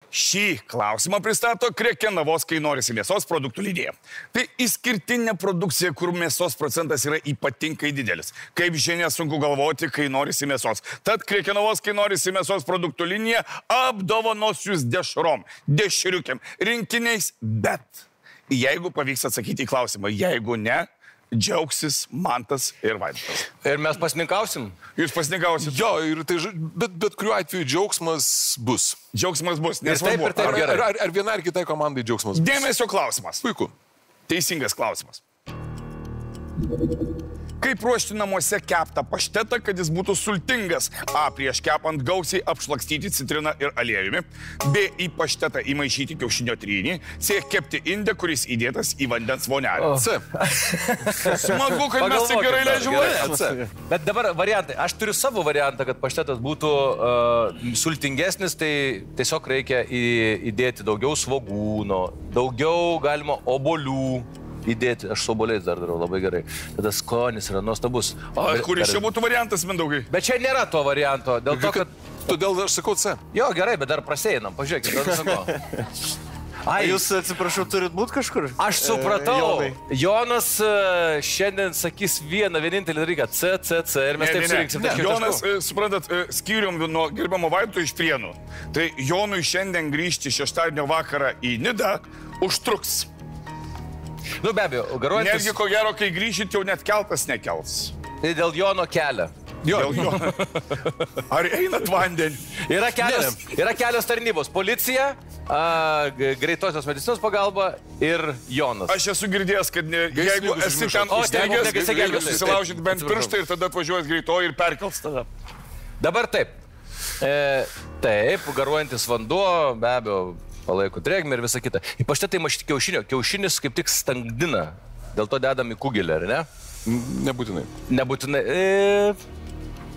Šį klausimą pristato Krekenavos, kai norisi mėsos produktų linija. Tai išskirtinė produkcija, kur mėsos procentas yra ypatingai didelis. Kaip žinia, sunku galvoti, kai norisi mėsos. Tad Krekenavos, kai norisi mėsos produktų linija apdovanos jūs dešrom, dešriukiam, rinkiniais, bet jeigu pavyks atsakyti į klausimą, jeigu ne, džiaugsis Mantas ir Vaidotas. Ir mes pasninkausim? Jūs pasninkausit. Jo, ir tai, bet kuriuo atveju džiaugsmas bus. Džiaugsmas bus, nesvarbu. Ar viena ar kitai komandai džiaugsmas bus? Dėmesio klausimas. Puiku. Teisingas klausimas. Kaip ruošti namuose keptą paštetą, kad jis būtų sultingas? A. Prieš kepant gausiai apšlakstyti citriną ir aliejumi. B. Į paštetą įmaišyti kiaušinio trynį. C. Kepti indę, kuris įdėtas į vandens vonelę. C. Smagu, kad mes tai gerai leidžiame. Bet dabar variantai. Aš turiu savo variantą, kad paštetas būtų sultingesnis, tai tiesiog reikia įdėti daugiau svogūno, daugiau galima obuolių įdėti. Aš su obuoliais dar darau labai gerai. Tada skonis yra nuostabus. Kuris čia būtų variantas, Mindaugai? Bet čia nėra to varianto. Dėl to, kad... Todėl aš sakau C. Jo, gerai, bet dar praseinam. Pažiūrėkit, tada sakau. Jūs, atsiprašau, turit būti kažkur? Aš supratau. Jonas šiandien sakys vienintelį dalyką. C ir mes taip surinksim. Jonas, suprantat, skyrium nuo gerbamo Vaidoto iš Prienų. Tai Jonui šiandien grįžti šeštadienio vakarą į Nidą užtruks. Nu, be abejo, garuojantis... Netgi ko gero, kai grįžit, jau net keltas nekels. Tai dėl Jono kelio. Ar einat vandenį? Yra kelios tarnybos. Policija, greitosios medicinos pagalba ir Jonas. Aš esu girdėjęs, kad jeigu esi ten užsteigęs, reikia susilaužyti bent pirštą ir tada atvažiuojas greitoji ir perkels tada. Dabar taip. Taip, garuojantis vanduo, be abejo, palaiko drėgmę ir visą kitą. Į paštetą įmaišyti kiaušinio. Kiaušinis kaip tik stangdina. Dėl to dedam į kugelį, ar ne? Nebūtinai. Nebūtinai.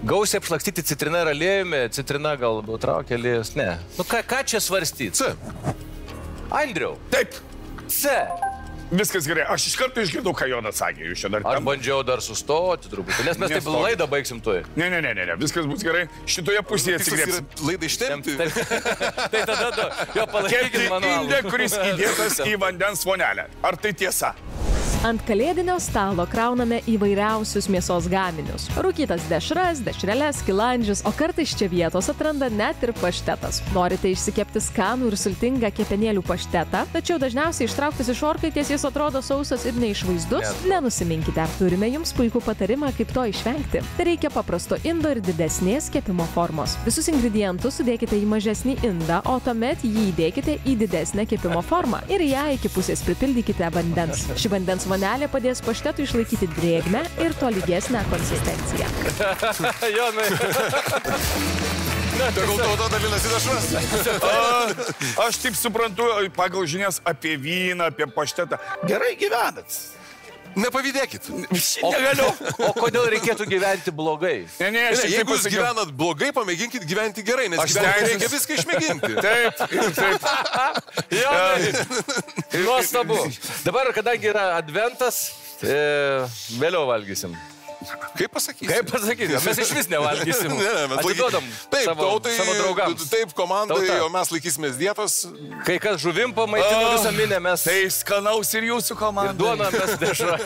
Gausiai apšlakstyti citriną ir aliejumi. Citrina galbūt traukia aliejus. Ne. Nu ką čia svarstyti? C. Andriau. Taip. C. Viskas gerai. Aš iš karto išgirdau, ką Jonas sakė. Jūs čia dar... Aš bandžiau dar sustoti truputį, nes mes taip laidą baigsim tuoj. Ne. Viskas bus gerai. Šitoje pusėje atsigriepsim. Laidą ištempti. Tai tada jo palaikykit mano alų. Indė, kuris įdėtas į vandens vonelę. Ar tai tiesa? Ant kalėdinio stalo krauname įvairiausius mėsos gaminius. Rūkytas dešras, dešreles, skilandžius, o kartais čia vietos atranda net ir paštetas. Norite išsikepti skanų ir sultingą kepenėlių paštetą, tačiau dažniausiai ištrauktas iš orkaitės jis atrodo sausas ir neišvaizdus? Nenusiminkite. Turime jums puikų patarimą, kaip to išvengti. Tai reikia paprasto indo ir didesnės kepimo formos. Visus ingredientus sudėkite į mažesnį indą, o tuomet jį įdėkite į didesnę kepimo formą ir ją iki pusės pripildykite vandens. Ši vandens vonelė padės paštetui išlaikyti drėgmę ir tolygesnę konsistenciją. Jonai. Tegul tauta dalinasi dešras. Aš taip suprantu, pagal žinias apie vyną, apie paštetą. Gerai gyvenat. Nepavydėkit. Negaliu. O kodėl reikėtų gyventi blogai? Ne, jeigu jūs gyvenat blogai, pamėginkit gyventi gerai, nes reikia viską išmėginti. Taip. Jonai. Nuostabu. Dabar, kadangi yra adventas, vėliau valgysim. Kaip pasakysim? Mes iš vis nevalgysim. Mes atiduodam savo draugams. Taip, komandai, o mes laikysimės dietos. Kai kas žuvim pamaitino visą minę, mes... Tai skanaus ir jūsų komandai. Duona mes dešra.